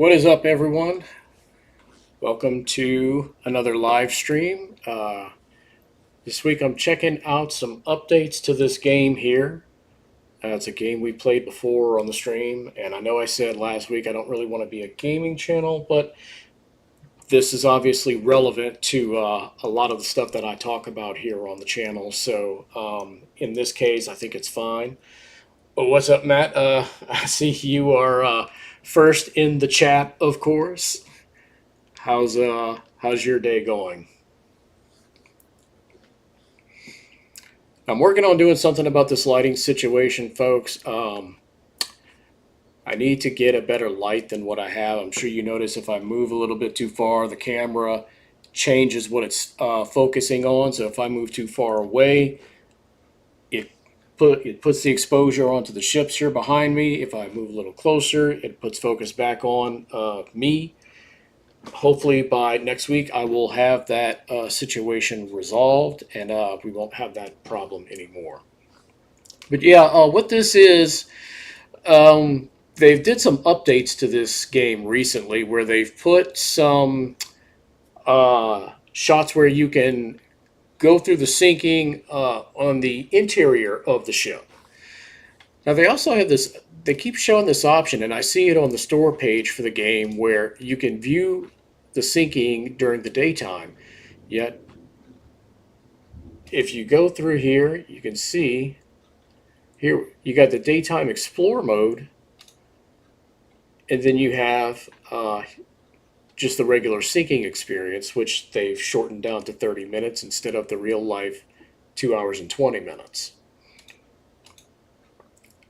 What is up, everyone? Welcome to another live stream. This week I'm checking out some updates to this game here. It's a game we played before on the stream, and I know I said last week I don't really want to be a gaming channel, but this is obviously relevant to a lot of the stuff that I talk about here on the channel. So in this case, I think it's fine. Oh, what's up, Matt? I see you are first in the chat, of course. How's your day going? I'm working on doing something about this lighting situation, folks. I need to get a better light than what I have. I'm sure you notice if I move a little bit too far, the camera changes what it's focusing on. So if I move too far away, it it puts the exposure onto the ships here behind me. If I move a little closer, it puts focus back on me. Hopefully by next week I will have that situation resolved, and we won't have that problem anymore. But yeah, what this is, they did some updates to this game recently where they've put some shots where you can go through the sinking on the interior of the ship. Now they also have this. They keep showing this option, and I see it on the store page for the game where you can view the sinking during the daytime. Yet, if you go through here, you can see here you got the daytime explore mode, and then you have just the regular sinking experience, which they've shortened down to 30 minutes instead of the real life 2 hours and 20 minutes.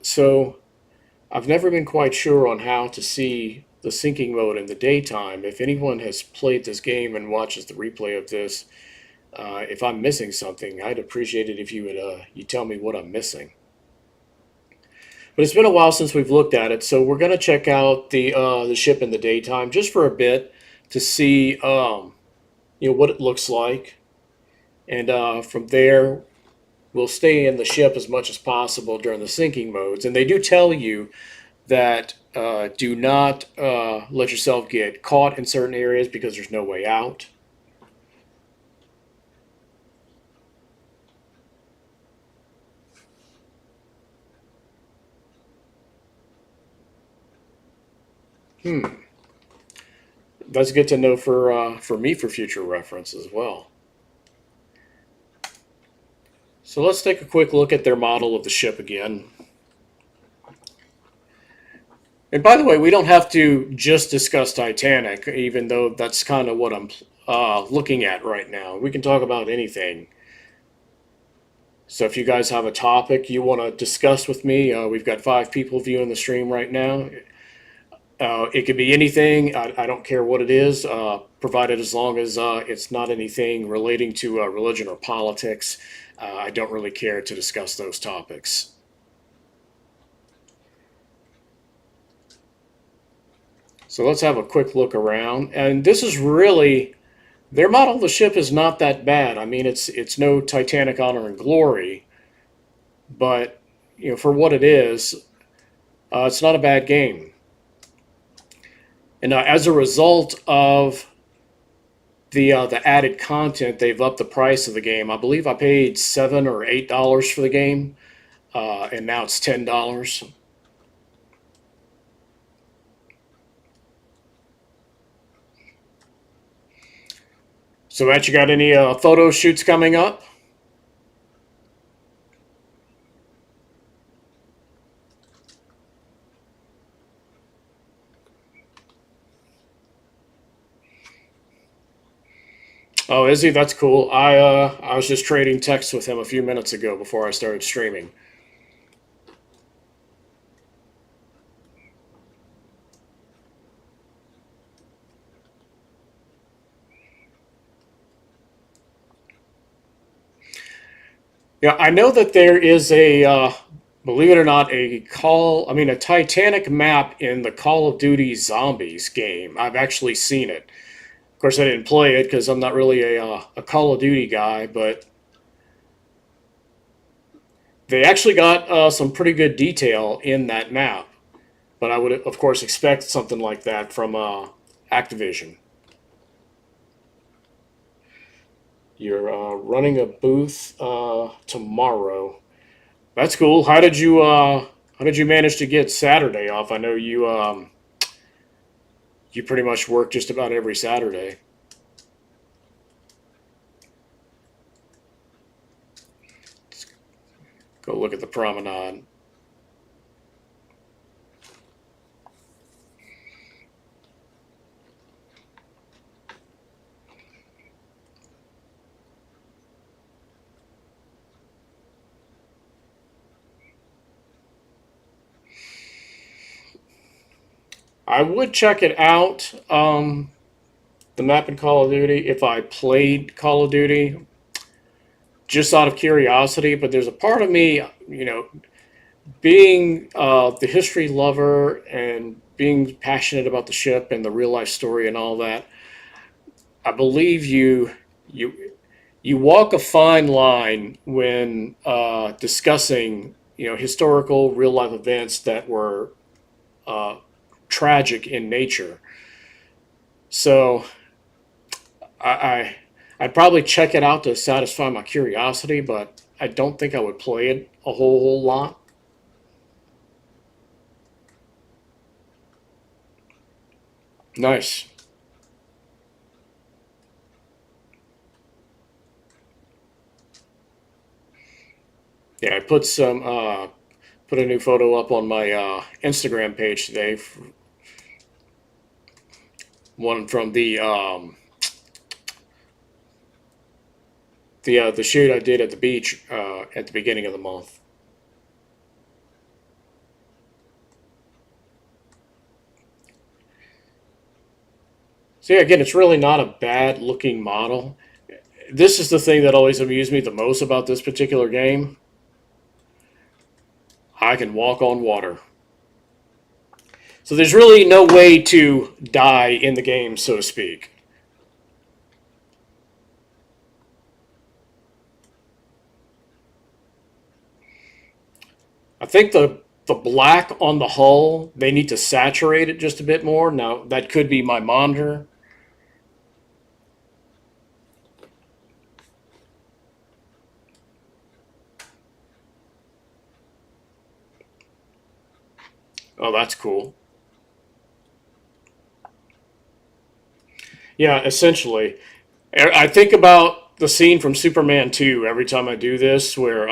So I've never been quite sure on how to see the sinking mode in the daytime. If anyone has played this game and watches the replay of this, if I'm missing something, I'd appreciate it if you would you tell me what I'm missing. But it's been a while since we've looked at it, so we're going to check out the ship in the daytime just for a bit to see what it looks like, and from there we'll stay in the ship as much as possible during the sinking modes. And they do tell you that do not let yourself get caught in certain areas because there's no way out. That's good to know for me for future reference as well. So let's take a quick look at their model of the ship again. And by the way, we don't have to just discuss Titanic, even though that's kind of what I'm looking at right now. We can talk about anything. So if you guys have a topic you want to discuss with me, we've got 5 people viewing the stream right now. It could be anything. I don't care what it is, provided as long as it's not anything relating to religion or politics. I don't really care to discuss those topics. So let's have a quick look around. And this is really, their model of the ship is not that bad. I mean, it's no Titanic Honor and Glory, but for what it is, it's not a bad game. And as a result of the added content, they've upped the price of the game. I believe I paid $7 or $8 for the game, and now it's $10. So, Matt, you got any photo shoots coming up? Oh, is he? That's cool. I was just trading texts with him a few minutes ago before I started streaming. Yeah, I know that there is believe it or not, a Titanic map in the Call of Duty Zombies game. I've actually seen it. Of course, I didn't play it because I'm not really a Call of Duty guy, but they actually got some pretty good detail in that map. but I would, of course, expect something like that from Activision. You're running a booth tomorrow. That's cool. How did you manage to get Saturday off? I know you pretty much work just about every Saturday. Go look at the promenade. I would check it out. The map in Call of Duty if I played Call of Duty just out of curiosity, but there's a part of me, being the history lover and being passionate about the ship and the real life story and all that. I believe you you walk a fine line when discussing historical real life events that were uh, tragic in nature. So I I'd probably check it out to satisfy my curiosity, but I don't think I would play it a whole lot. Nice. Yeah, I put a new photo up on my Instagram page today. One from the shoot I did at the beach at the beginning of the month. So yeah, again, it's really not a bad looking model. This is the thing that always amused me the most about this particular game. I can walk on water. So there's really no way to die in the game, so to speak. I think the black on the hull, they need to saturate it just a bit more. Now that could be my monitor. Oh, that's cool. Yeah, essentially. I think about the scene from Superman 2 every time I do this, where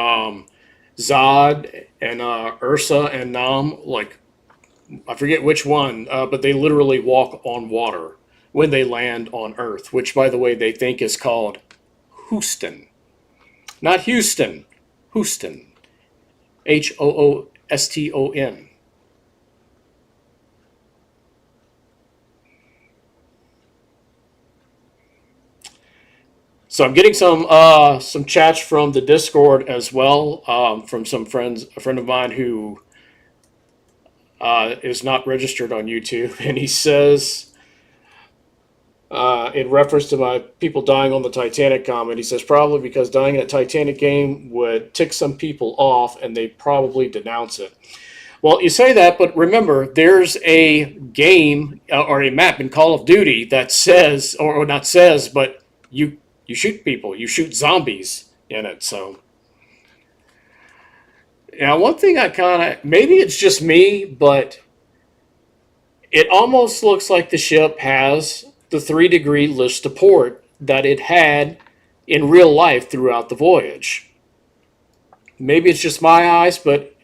Zod and Ursa and Nam, like, I forget which one, but they literally walk on water when they land on Earth, which, by the way, they think is called Houston. Not Houston, Houston. Hooston. So I'm getting some chats from the Discord as well, from some friends, a friend of mine who is not registered on YouTube, and he says, in reference to my people dying on the Titanic comment, he says probably because dying in a Titanic game would tick some people off, and they probably denounce it. Well, you say that, but remember, there's a game or a map in Call of Duty that says, or not says, but you shoot people, you shoot zombies in it. So now, one thing I kind of maybe it's just me, but it almost looks like the ship has the 3-degree list to port that it had in real life throughout the voyage. Maybe it's just my eyes, but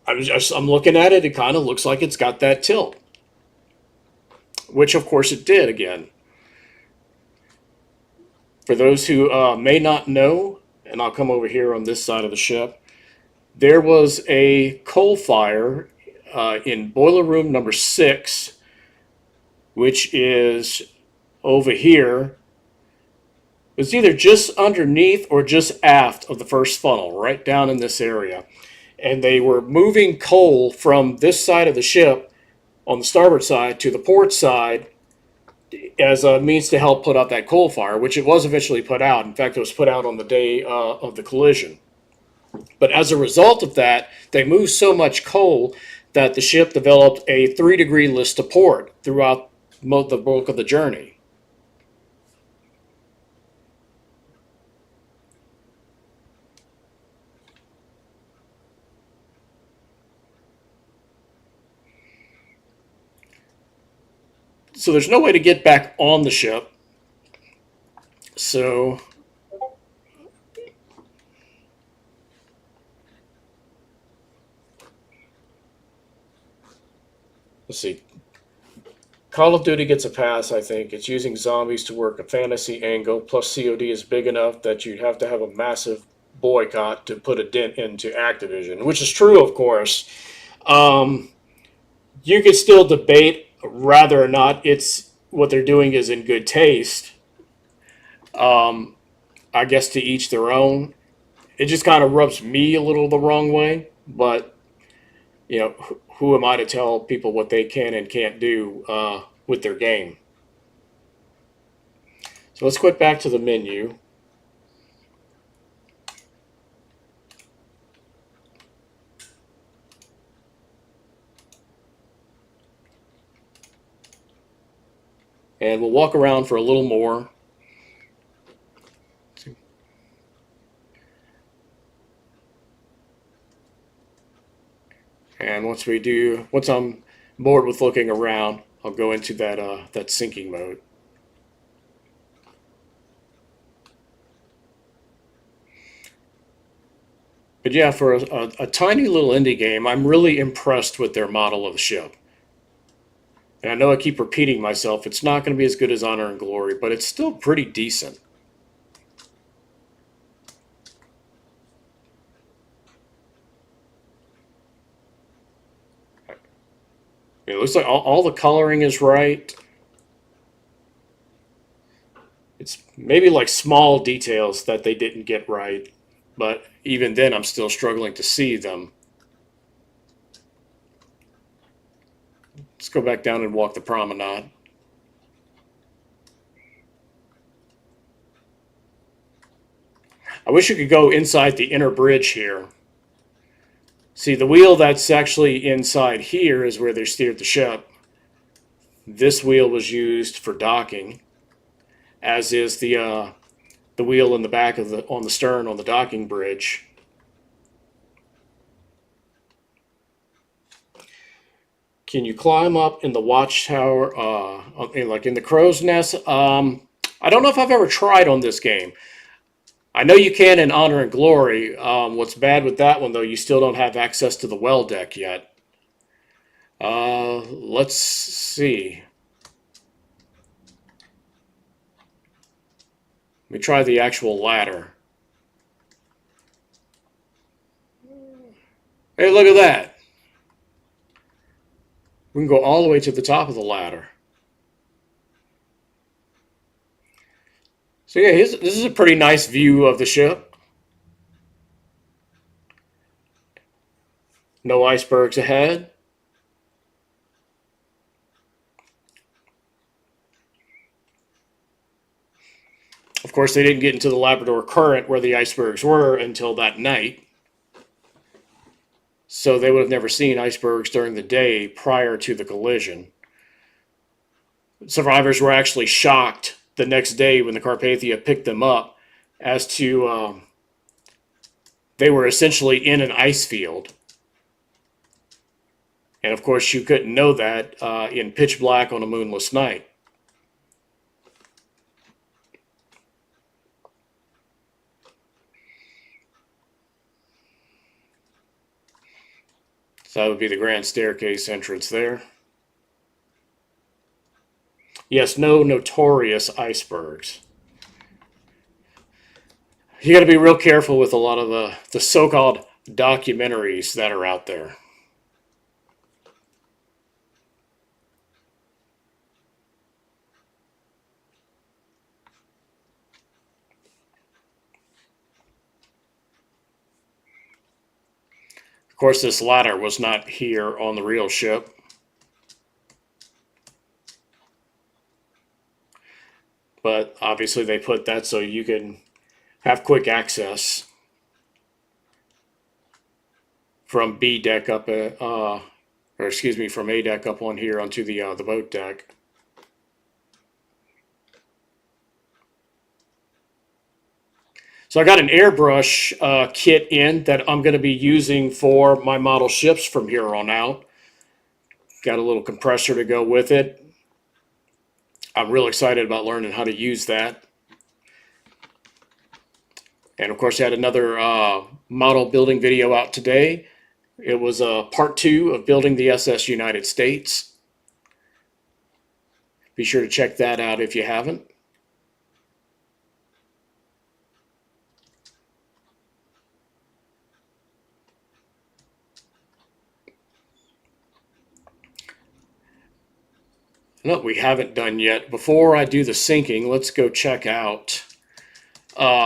I'm looking at it. It kind of looks like it's got that tilt, which of course it did again. For those who may not know, and I'll come over here on this side of the ship, there was a coal fire in boiler room number 6, which is over here. It was either just underneath or just aft of the first funnel, right down in this area. And they were moving coal from this side of the ship on the starboard side to the port side as a means to help put out that coal fire, which it was eventually put out. In fact, it was put out on the day of the collision. But as a result of that, they moved so much coal that the ship developed a 3-degree list to port throughout the bulk of the journey. So there's no way to get back on the ship. So let's see. Call of Duty gets a pass, I think. It's using zombies to work a fantasy angle, plus COD is big enough that you'd have to have a massive boycott to put a dent into Activision, which is true, of course. Um, you could still debate whether or not it's what they're doing is in good taste. Um, I guess to each their own. It just kind of rubs me a little the wrong way, but who am I to tell people what they can and can't do with their game? So let's quit back to the menu. And we'll walk around for a little more. And once I'm bored with looking around, I'll go into that sinking mode. But yeah, for a tiny little indie game, I'm really impressed with their model of the ship. And I know I keep repeating myself, it's not going to be as good as Honor and Glory, but it's still pretty decent. It looks like all the coloring is right. It's maybe like small details that they didn't get right, but even then, I'm still struggling to see them. Let's go back down and walk the promenade. I wish you could go inside the inner bridge here. See, the wheel that's actually inside here is where they steered the ship. This wheel was used for docking, as is the wheel in the back of on the stern on the docking bridge. Can you climb up in the watchtower, like in the crow's nest? I don't know if I've ever tried on this game. I know you can in Honor and Glory. What's bad with that one, though, you still don't have access to the well deck yet. Let's see. Let me try the actual ladder. Hey, look at that. We can go all the way to the top of the ladder. So yeah, this is a pretty nice view of the ship. No icebergs ahead. Of course, they didn't get into the Labrador Current where the icebergs were until that night. So they would have never seen icebergs during the day prior to the collision. Survivors were actually shocked the next day when the Carpathia picked them up as to they were essentially in an ice field. And of course, you couldn't know that in pitch black on a moonless night. So that would be the grand staircase entrance there. Yes, no notorious icebergs. You got to be real careful with a lot of the so-called documentaries that are out there. Of course, this ladder was not here on the real ship. But obviously they put that so you can have quick access. from B deck up, or excuse me, from A deck up on here onto the boat deck. So I got an airbrush kit in that I'm going to be using for my model ships from here on out. Got a little compressor to go with it. I'm real excited about learning how to use that. And of course, I had another model building video out today. It was part 2 of building the SS United States. Be sure to check that out if you haven't. No, we haven't done yet. Before I do the sinking, let's go check out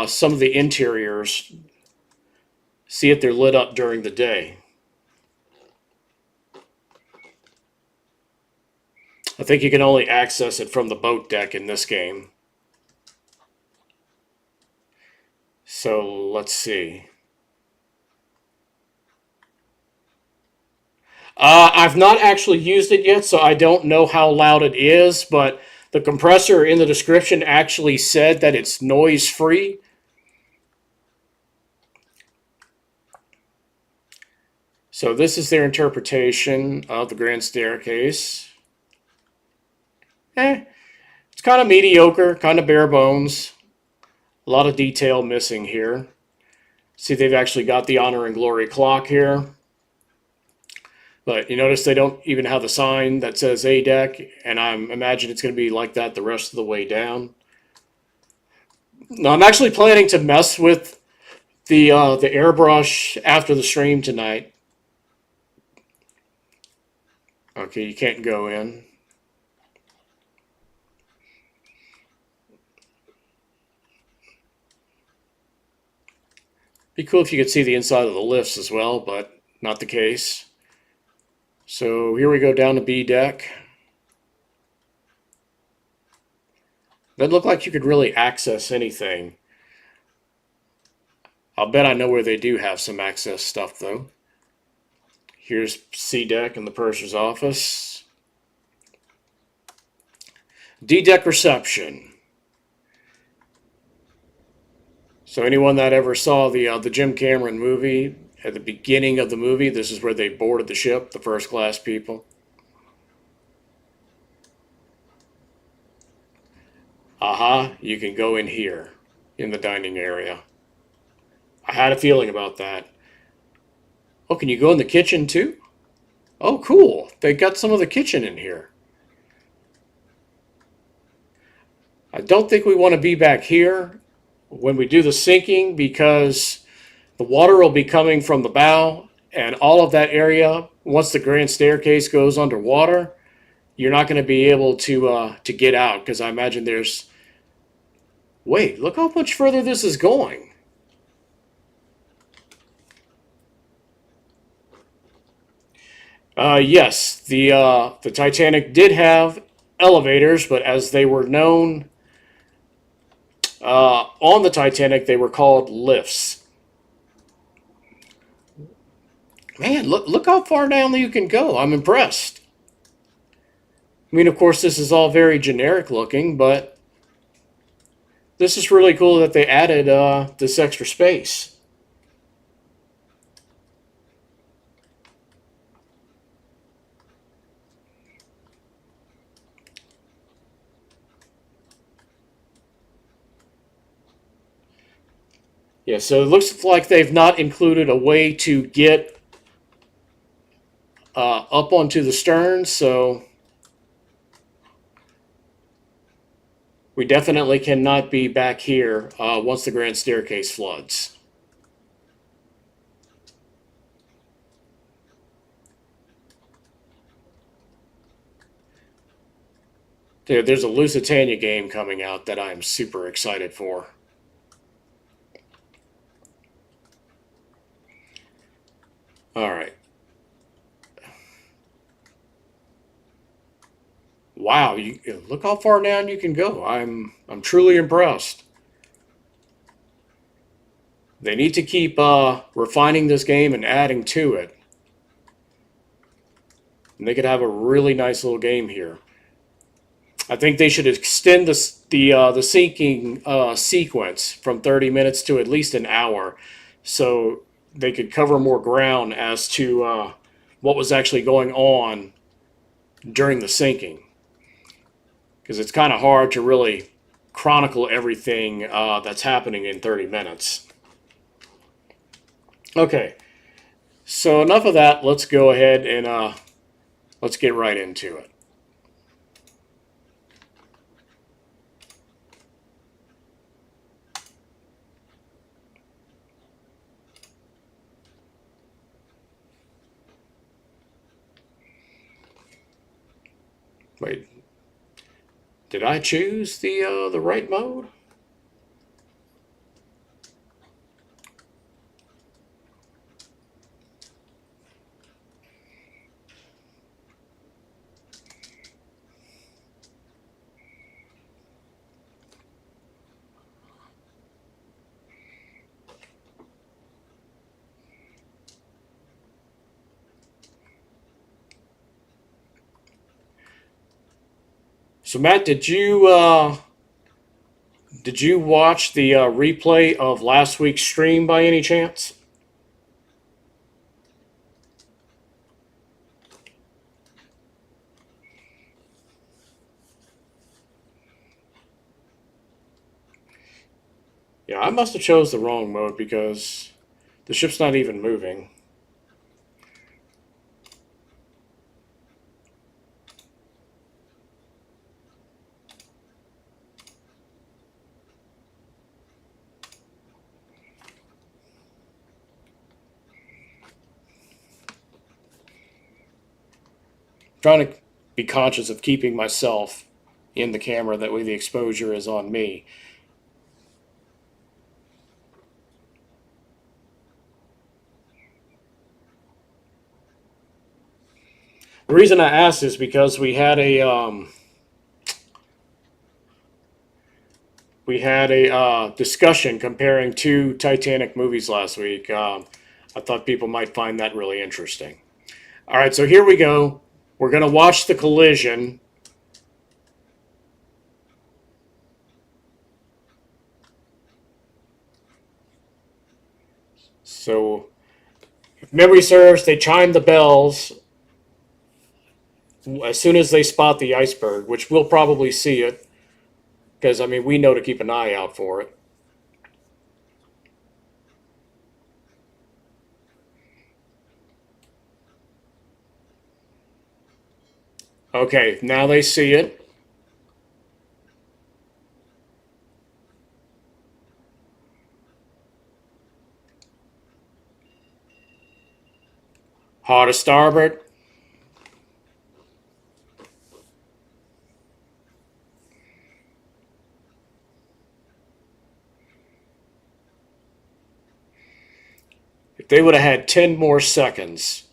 some of the interiors. See if they're lit up during the day. I think you can only access it from the boat deck in this game. So let's see. I've not actually used it yet, so I don't know how loud it is, but the compressor in the description actually said that it's noise free. So this is their interpretation of the grand staircase. It's kind of mediocre, kind of bare bones. A lot of detail missing here. See, they've actually got the honor and glory clock here. But you notice they don't even have the sign that says A deck, and I imagine it's going to be like that the rest of the way down. Now, I'm actually planning to mess with the airbrush after the stream tonight. Okay, you can't go in. Be cool if you could see the inside of the lifts as well, but not the case. So here we go down to B deck. Doesn't look like you could really access anything. I'll bet I know where they do have some access stuff though. Here's C deck in the purser's office. D deck reception. So anyone that ever saw the Jim Cameron movie, at the beginning of the movie, this is where they boarded the ship, the first class people. Aha, you can go in here in the dining area. I had a feeling about that. Oh, can you go in the kitchen too? Oh, cool. They got some of the kitchen in here. I don't think we want to be back here when we do the sinking because the water will be coming from the bow and all of that area, once the grand staircase goes underwater, you're not going to be able to get out because I imagine there's... Wait, look how much further this is going. Yes, the Titanic did have elevators, but as they were known on the Titanic, they were called lifts. Man, look how far down you can go. I'm impressed. I mean, of course, this is all very generic looking, but this is really cool that they added this extra space. Yeah, so it looks like they've not included a way to get up onto the stern, so we definitely cannot be back here once the grand staircase floods. There's a Lusitania game coming out that I'm super excited for. All right. Wow, look how far down you can go. I'm truly impressed. They need to keep refining this game and adding to it. And they could have a really nice little game here. I think they should extend the sinking sequence from 30 minutes to at least an hour, so they could cover more ground as to what was actually going on during the sinking. Because it's kind of hard to really chronicle everything that's happening in 30 minutes. Okay, so enough of that. Let's go ahead and let's get right into it. Wait, did I choose the right mode? So Matt, did you watch the replay of last week's stream by any chance? Yeah, I must have chose the wrong mode because the ship's not even moving. Trying to be conscious of keeping myself in the camera, that way the exposure is on me. The reason I asked is because we had a discussion comparing two Titanic movies last week. I thought people might find that really interesting. All right, so here we go. We're going to watch the collision. So, if memory serves, they chime the bells as soon as they spot the iceberg, which we'll probably see it because, I mean, we know to keep an eye out for it. Okay, now they see it. Hard to starboard. If they would have had 10 more seconds,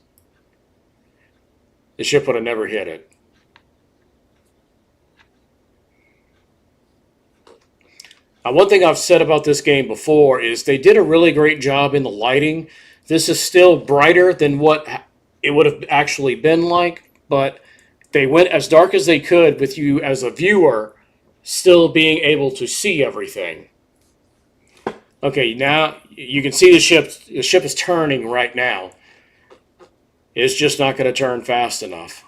the ship would have never hit it. Now, one thing I've said about this game before is they did a really great job in the lighting. This is still brighter than what it would have actually been like, but they went as dark as they could with you as a viewer still being able to see everything. Okay, now you can see the ship. The ship is turning right now. It's just not going to turn fast enough.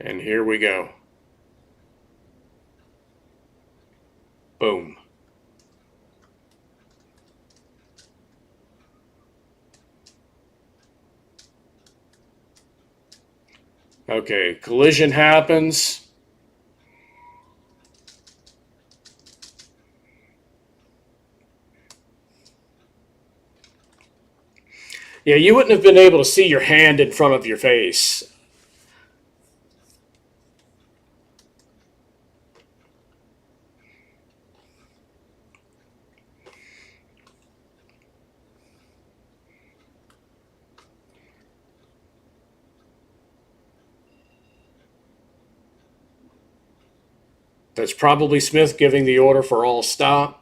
And here we go. Boom. Okay, collision happens. Yeah, you wouldn't have been able to see your hand in front of your face. That's probably Smith giving the order for all stop.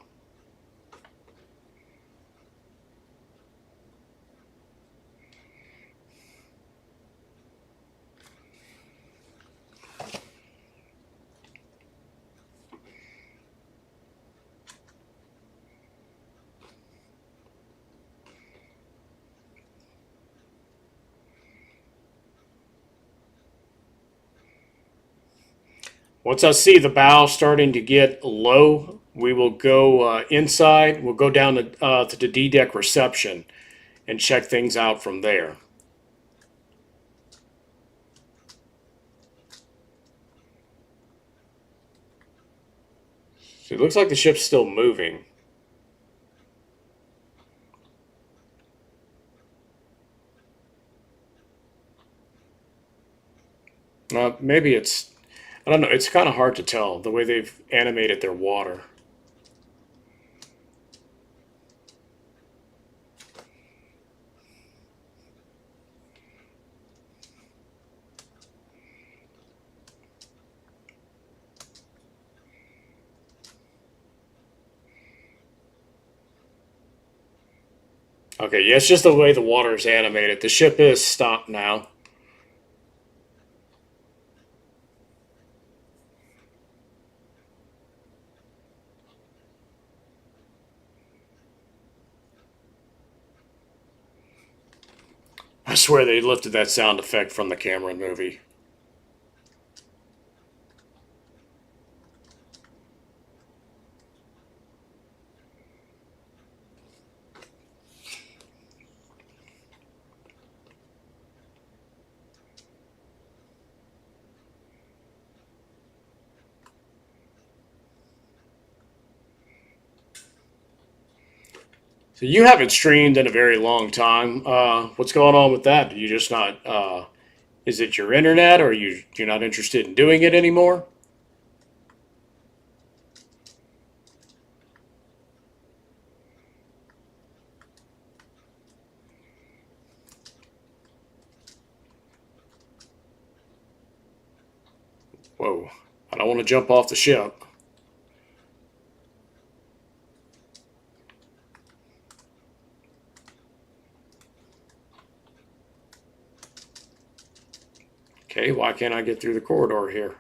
Once I see the bow starting to get low, we will go inside. We'll go down to the D deck reception and check things out from there. So it looks like the ship's still moving. Maybe it's, I don't know, it's kind of hard to tell the way they've animated their water. Okay, yeah, it's just the way the water is animated. The ship is stopped now. I swear they lifted that sound effect from the Cameron movie. So you haven't streamed in a very long time. What's going on with that? Do you just not? Is it your internet, or you're not interested in doing it anymore? Whoa! I don't want to jump off the ship. Okay, why can't I get through the corridor here?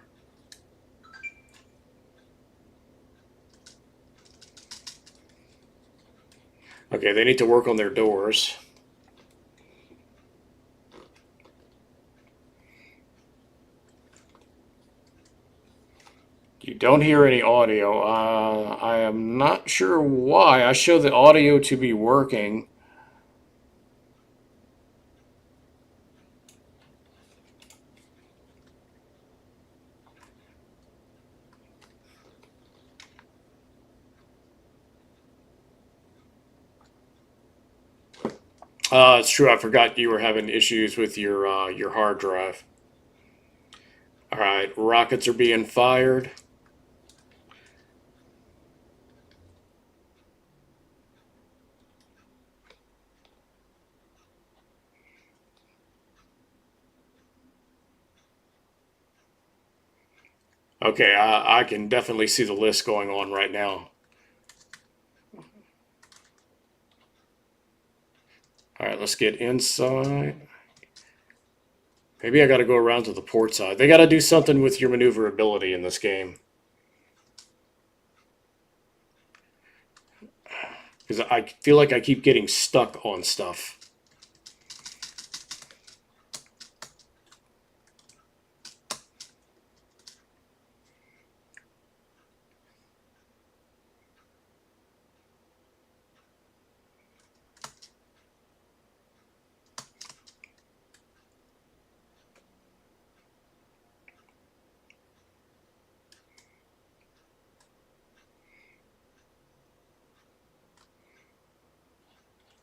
Okay, they need to work on their doors. You don't hear any audio. I am not sure why. I show the audio to be working. It's true. I forgot you were having issues with your hard drive. All right, rockets are being fired. Okay, I can definitely see the list going on right now. All right, let's get inside. Maybe I got to go around to the port side. They got to do something with your maneuverability in this game. Because I feel like I keep getting stuck on stuff.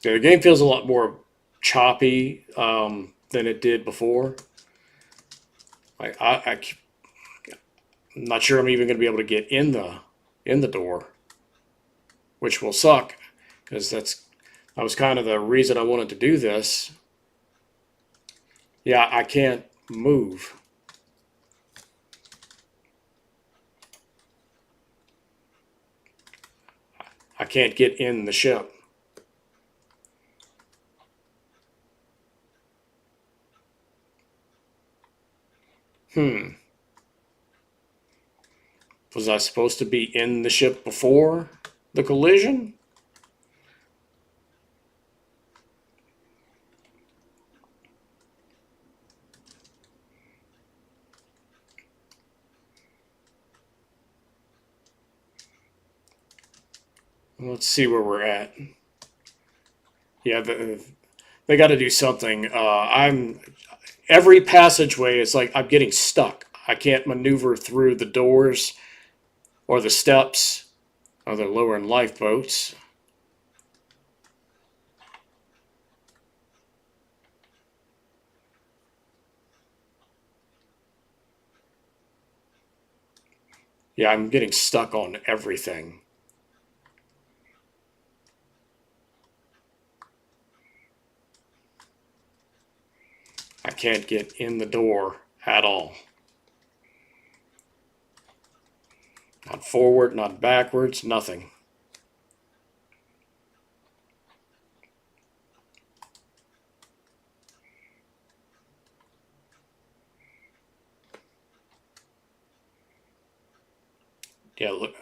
Yeah, the game feels a lot more choppy than it did before. I'm not sure I'm even going to be able to get in the door, which will suck because that was kind of the reason I wanted to do this. Yeah, I can't move. I can't get in the ship. Hmm. Was I supposed to be in the ship before the collision? Let's see where we're at. Yeah, they got to do something. I'm every passageway is like I'm getting stuck. I can't maneuver through the doors or the steps or the lowering lifeboats. Yeah, I'm getting stuck on everything. I can't get in the door at all. Not forward, not backwards, nothing. Yeah, look,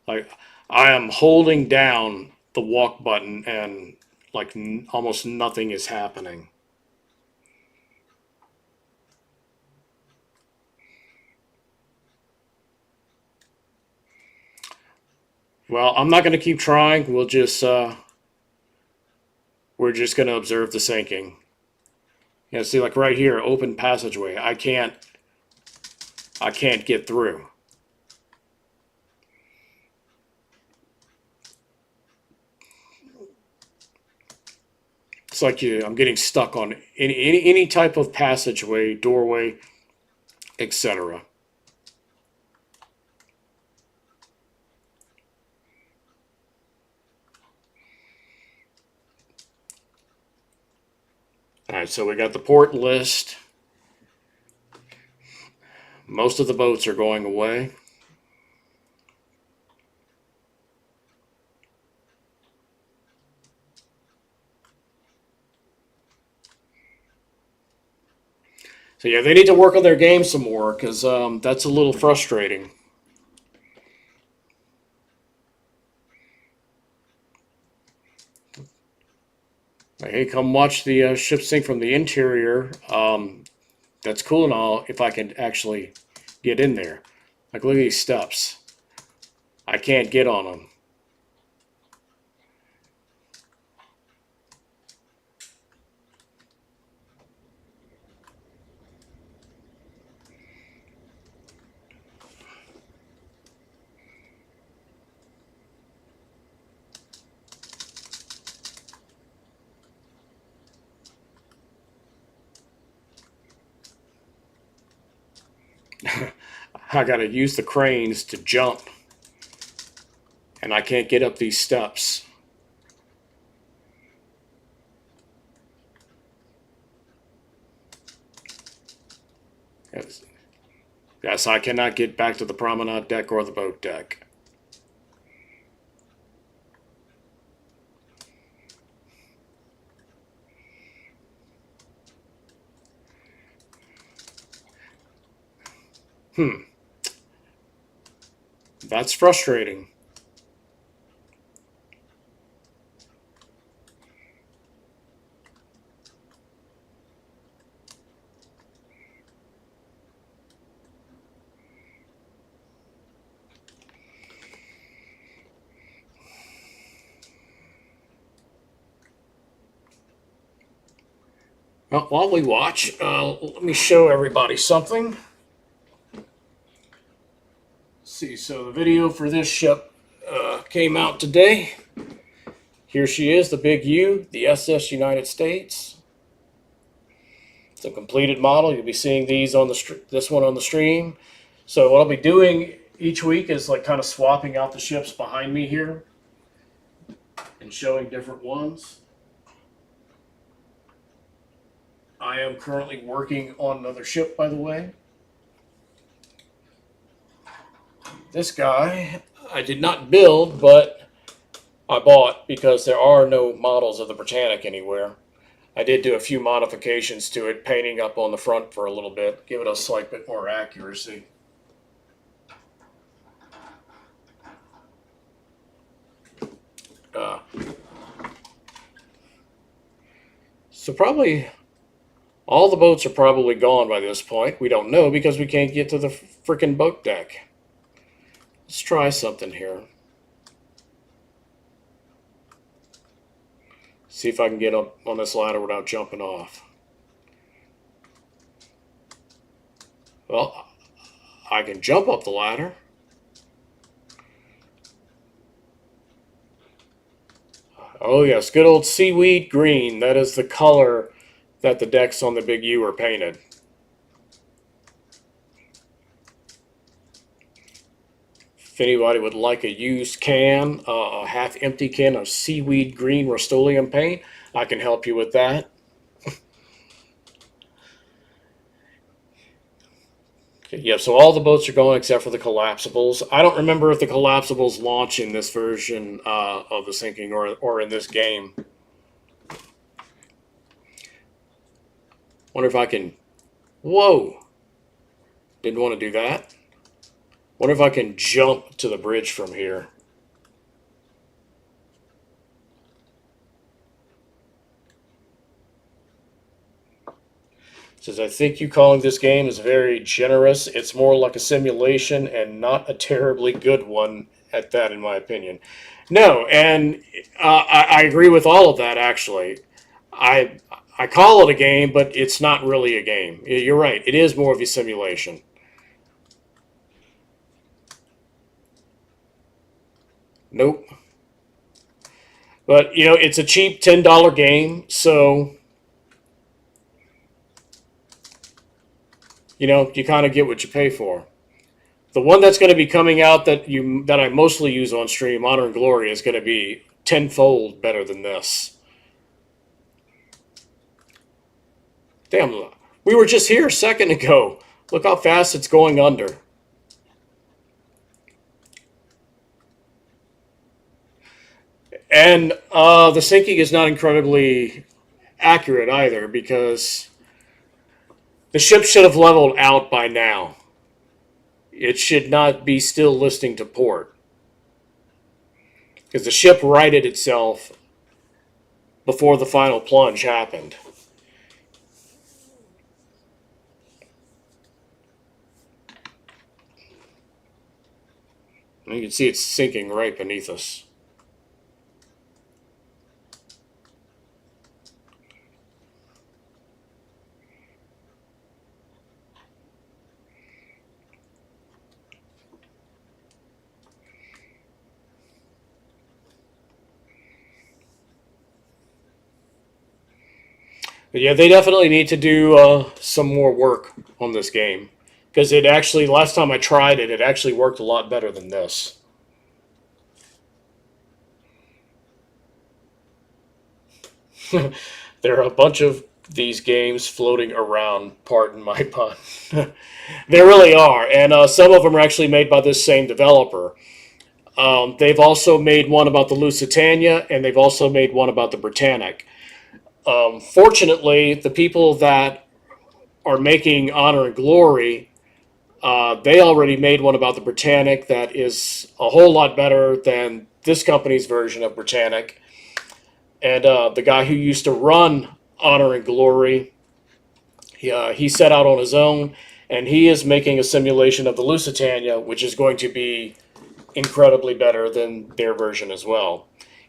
like I am holding down the walk button and like almost nothing is happening. Well, I'm not going to keep trying. We're just going to observe the sinking. Yeah, see, like right here, open passageway. I can't get through. It's like I'm getting stuck on any type of passageway, doorway, etc. All right, so we got the port list. Most of the boats are going away. So yeah, they need to work on their game some more because that's a little frustrating. Like, hey, come watch the ship sink from the interior. That's cool and all if I can actually get in there. Like, look at these steps. I can't get on them. I got to use the cranes to jump, and I can't get up these steps. Yes, yes, I cannot get back to the promenade deck or the boat deck. Hmm, that's frustrating. Well, while we watch, let me show everybody something. See, so the video for this ship came out today. Here she is, the big U, the SS United States. It's a completed model. You'll be seeing these on this one on the stream. So what I'll be doing each week is like kind of swapping out the ships behind me here and showing different ones. I am currently working on another ship, by the way. This guy I did not build, but I bought because there are no models of the Britannic anywhere. I did do a few modifications to it, painting up on the front for a little bit, give it a slight bit more accuracy. Uh, so probably all the boats are probably gone by this point. We don't know because we can't get to the frickin' boat deck. Let's try something here. See if I can get up on this ladder without jumping off. Well, I can jump up the ladder. Oh yes, good old seaweed green. That is the color that the decks on the Big U are painted. If anybody would like a used can, a half-empty can of seaweed green Rust-Oleum paint, I can help you with that. Okay, yeah, so all the boats are going except for the collapsibles. I don't remember if the collapsibles launch in this version of the sinking or in this game. Wonder if I can... Whoa! Didn't want to do that. Wonder if I can jump to the bridge from here. Says, I think you calling this game is very generous. It's more like a simulation and not a terribly good one at that, in my opinion. No, and I agree with all of that, actually. I, I call it a game, but it's not really a game. You're right. It is more of a simulation. Nope. But, it's a cheap $10 game, so, you kind of get what you pay for. The one that's going to be coming out that I mostly use on stream, Honor and Glory, is going to be tenfold better than this. Damn, we were just here a second ago. Look how fast it's going under. And the sinking is not incredibly accurate either because the ship should have leveled out by now. It should not be still listing to port because the ship righted itself before the final plunge happened. And you can see it's sinking right beneath us. But yeah, they definitely need to do some more work on this game because it actually, last time I tried it, it actually worked a lot better than this. There are a bunch of these games floating around, pardon my pun. There really are, and some of them are actually made by this same developer. They've also made one about the Lusitania, and they've also made one about the Britannic. Fortunately, the people that are making Honor and Glory, they already made one about the Britannic that is a whole lot better than this company's version of Britannic. And the guy who used to run Honor and Glory, he set out on his own, and he is making a simulation of the Lusitania, which is going to be incredibly better than their version as well.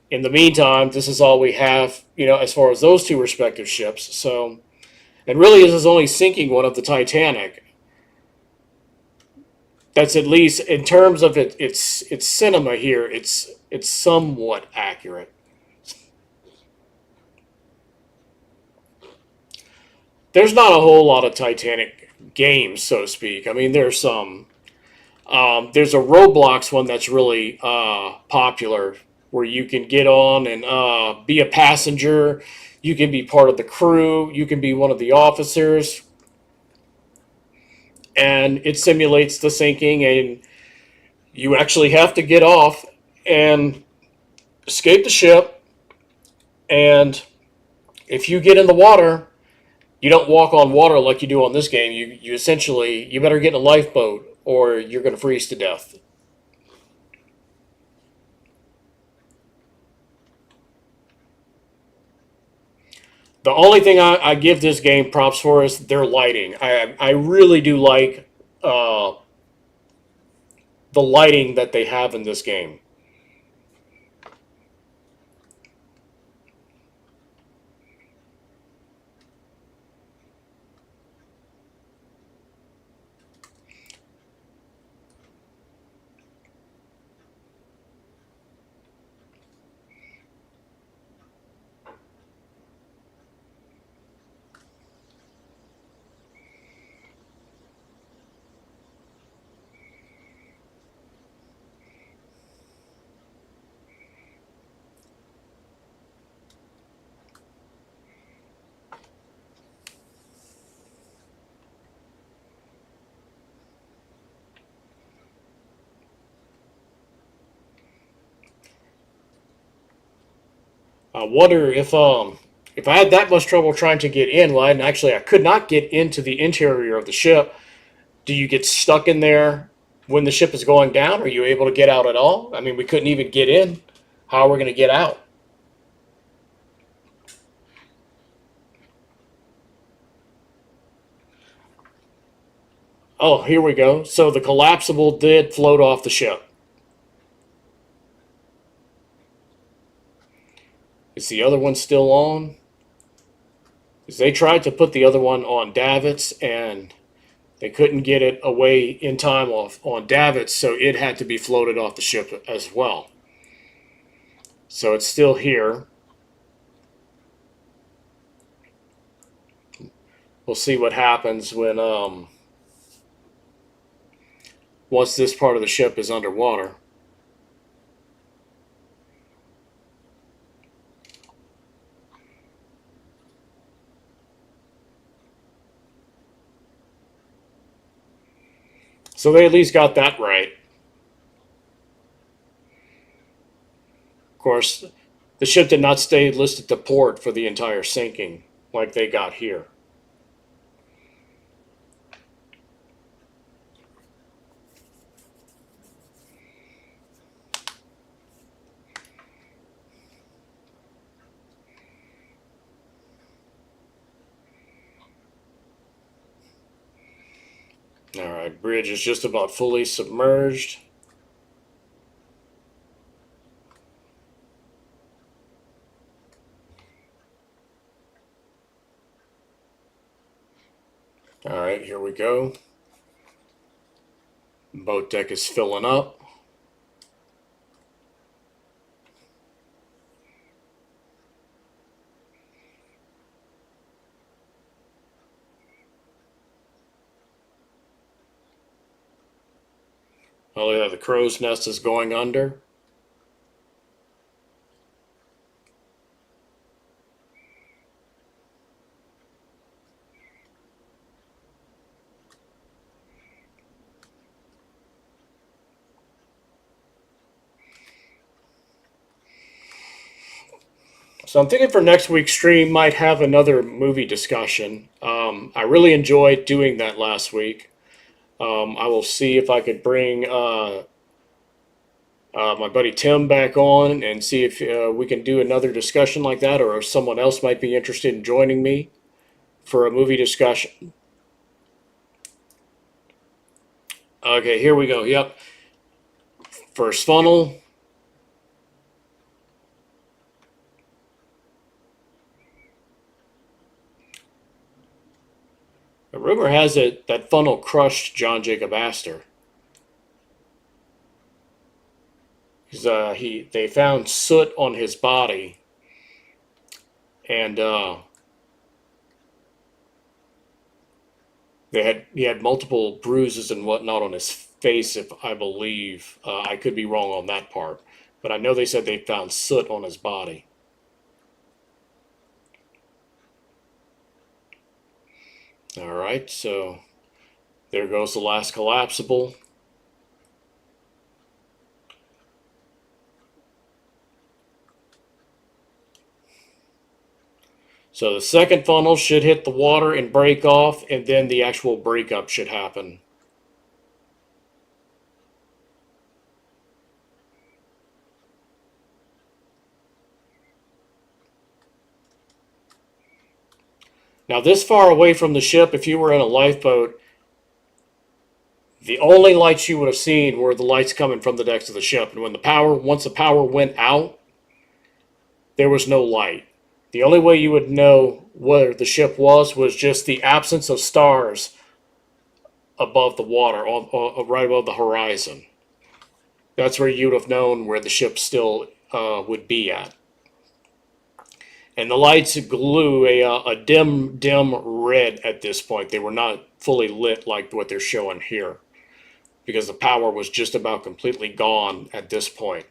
In the meantime, this is all we have, as far as those two respective ships. So, and really, this is only sinking one of the Titanic. That's at least in terms of its cinema here. It's somewhat accurate. There's not a whole lot of Titanic games, so to speak. I mean, there's some. There's a Roblox one that's really popular, where you can get on and be a passenger. You can be part of the crew. You can be one of the officers. And it simulates the sinking, and you actually have to get off and escape the ship, and if you get in the water, you don't walk on water like you do on this game. You essentially you better get in a lifeboat or you're going to freeze to death. The only thing I give this game props for is their lighting. I really do like uh, the lighting that they have in this game. I wonder if I had that much trouble trying to get in. Well, and actually I could not get into the interior of the ship. Do you get stuck in there when the ship is going down? Are you able to get out at all? I mean, we couldn't even get in. How are we going to get out? Oh, here we go. So the collapsible did float off the ship. Is the other one still on? Because they tried to put the other one on davits and they couldn't get it away in time off on davits, so it had to be floated off the ship as well. So it's still here. We'll see what happens when once this part of the ship is underwater. So they at least got that right. Of course, the ship did not stay listed to port for the entire sinking like they got here. All right, bridge is just about fully submerged. All right, here we go. Boat deck is filling up. Oh yeah, the crow's nest is going under. So I'm thinking for next week's stream might have another movie discussion. I really enjoyed doing that last week. I will see if I could bring my buddy Tim back on and see if we can do another discussion like that, or if someone else might be interested in joining me for a movie discussion. Okay, here we go. Yep. First funnel. The rumor has it that funnel crushed John Jacob Astor. Because they found soot on his body, and he had multiple bruises and whatnot on his face. If I believe, I could be wrong on that part, but I know they said they found soot on his body. All right, so there goes the last collapsible. So the second funnel should hit the water and break off, and then the actual breakup should happen. Now, this far away from the ship, if you were in a lifeboat, the only lights you would have seen were the lights coming from the decks of the ship. And once the power went out, there was no light. The only way you would know where the ship was just the absence of stars above the water, right above the horizon. That's where you'd have known where the ship still would be at. And the lights glue a dim red at this point. They were not fully lit like what they're showing here, because the power was just about completely gone at this point.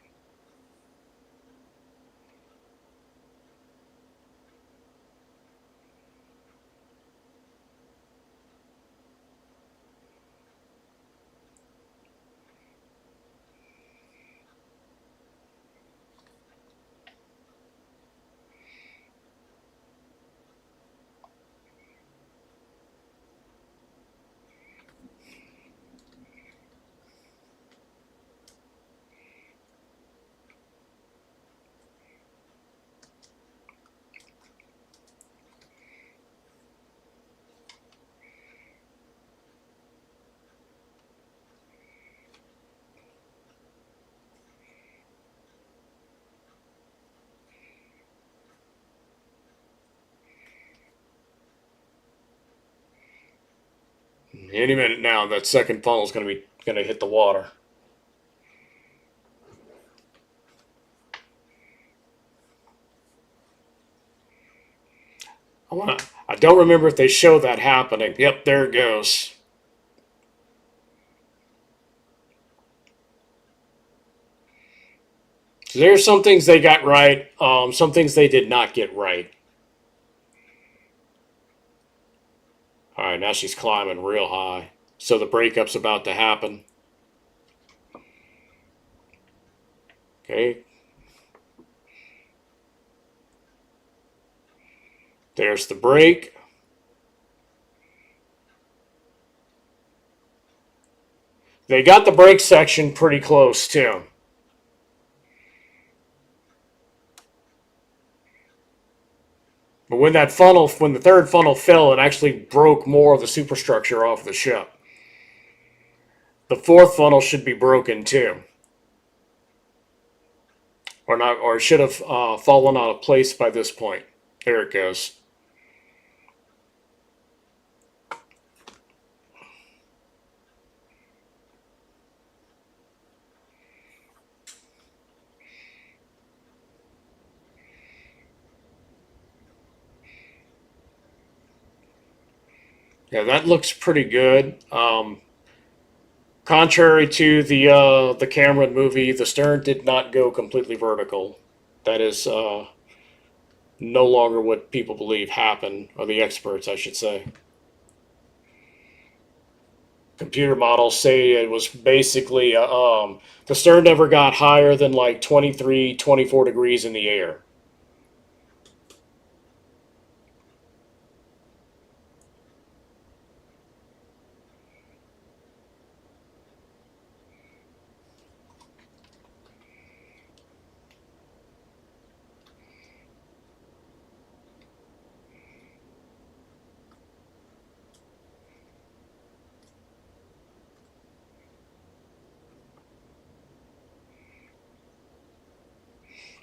Any minute now, that second funnel is going to hit the water. I don't remember if they show that happening. Yep, there it goes. So there's some things they got right, some things they did not get right. All right, now she's climbing real high. So the breakup's about to happen. Okay. There's the break. They got the break section pretty close, too. But when the third funnel fell, it actually broke more of the superstructure off the ship. The fourth funnel should be broken too, or not, or it should have fallen out of place by this point. There it goes. Yeah, that looks pretty good. Contrary to the Cameron movie, the stern did not go completely vertical. That is no longer what people believe happened, or the experts, I should say. Computer models say it was basically the stern never got higher than like 23, 24 degrees in the air.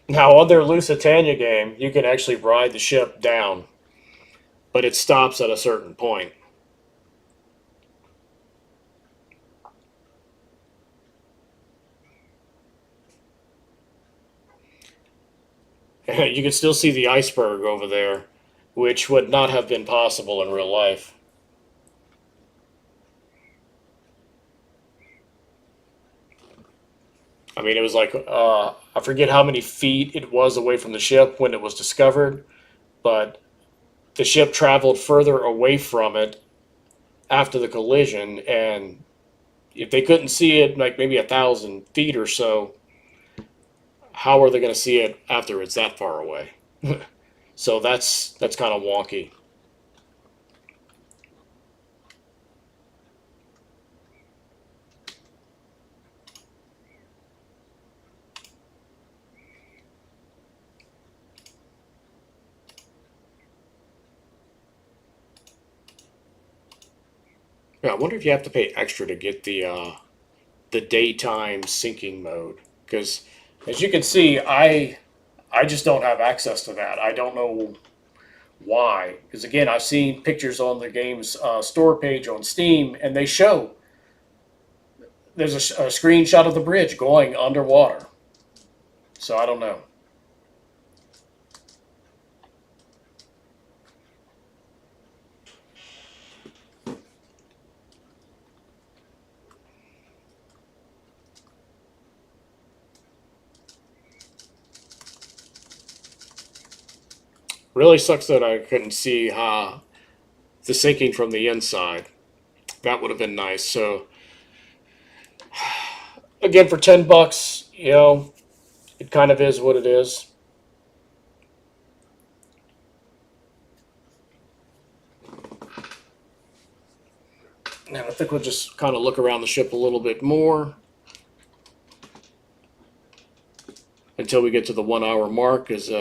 Now, on their Lusitania game, you can actually ride the ship down, but it stops at a certain point. You can still see the iceberg over there, which would not have been possible in real life. I mean, it was like, I forget how many feet it was away from the ship when it was discovered, but the ship traveled further away from it after the collision, and if they couldn't see it like maybe 1,000 feet or so, how are they going to see it after it's that far away? So that's kind of wonky. Yeah, I wonder if you have to pay extra to get the daytime syncing mode, because as you can see, I just don't have access to that. I don't know why, because again, I've seen pictures on the game's store page on Steam, and they show there's a screenshot of the bridge going underwater. So I don't know. Really sucks that I couldn't see the syncing from the inside. That would have been nice. So again, for $10, it kind of is what it is. And I think we'll just kind of look around the ship a little bit more until we get to the 1 hour mark, because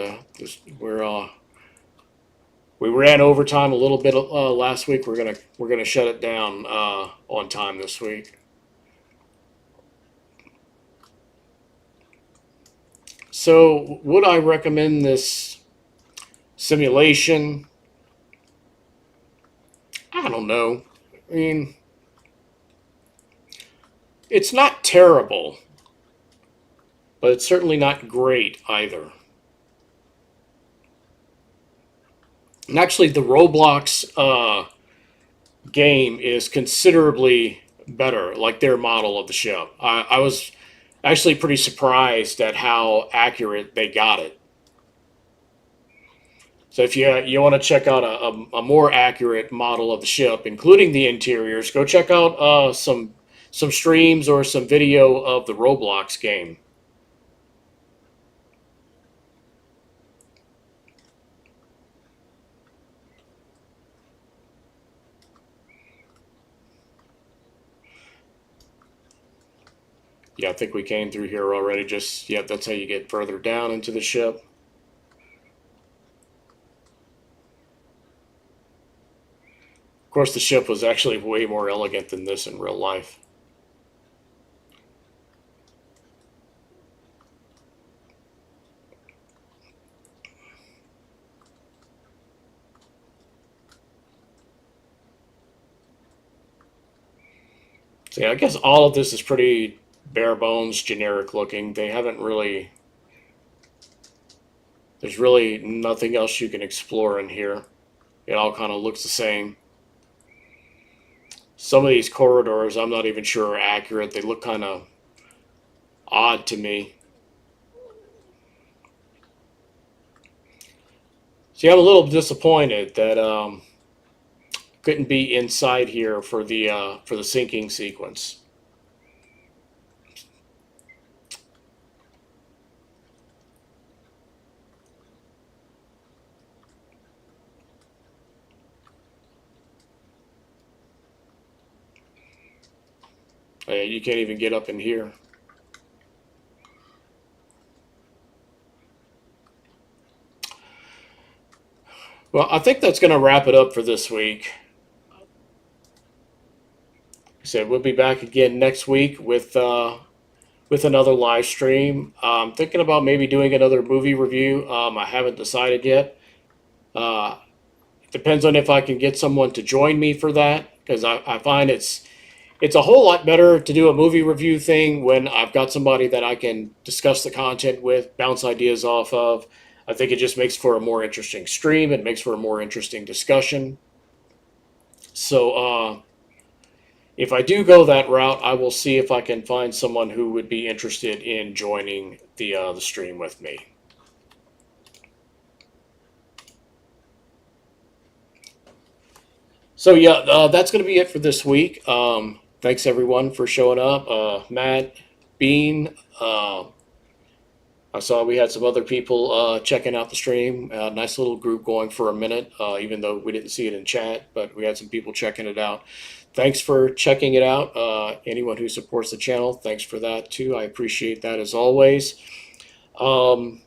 we ran overtime a little bit last week. We're gonna shut it down on time this week. So would I recommend this simulation? I don't know. I mean, it's not terrible, but it's certainly not great either. And actually, the Roblox game is considerably better, like their model of the ship. I was actually pretty surprised at how accurate they got it. So if you want to check out a more accurate model of the ship, including the interiors, go check out some streams or some video of the Roblox game. Yeah, I think we came through here already. Just, yeah, that's how you get further down into the ship. Of course, the ship was actually way more elegant than this in real life. So yeah, I guess all of this is pretty bare bones, generic looking. They haven't really. There's really nothing else you can explore in here. It all kind of looks the same. Some of these corridors, I'm not even sure are accurate. They look kind of odd to me. See, I'm a little disappointed that couldn't be inside here for the sinking sequence. You can't even get up in here. Well, I think that's going to wrap it up for this week. Like I said, we'll be back again next week with another live stream. I'm thinking about maybe doing another movie review. I haven't decided yet. Uh, it depends on if I can get someone to join me for that, because I find it's a whole lot better to do a movie review thing when I've got somebody that I can discuss the content with, bounce ideas off of. I think it just makes for a more interesting stream. It makes for a more interesting discussion. So if I do go that route, I will see if I can find someone who would be interested in joining the stream with me. So yeah, that's going to be it for this week. Thanks everyone for showing up. Matt, Bean, I saw we had some other people checking out the stream. Nice little group going for a minute, even though we didn't see it in chat, but we had some people checking it out. Thanks for checking it out. Anyone who supports the channel, thanks for that too. I appreciate that as always. Um,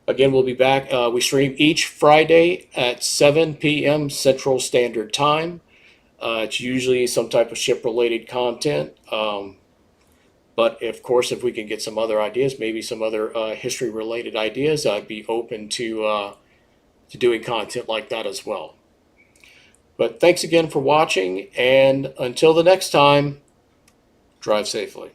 Again, we'll be back. We stream each Friday at 7 p.m. Central Standard Time. It's usually some type of ship-related content. But of course, if we can get some other ideas, maybe some other history-related ideas, I'd be open to doing content like that as well. But thanks again for watching, and until the next time, drive safely.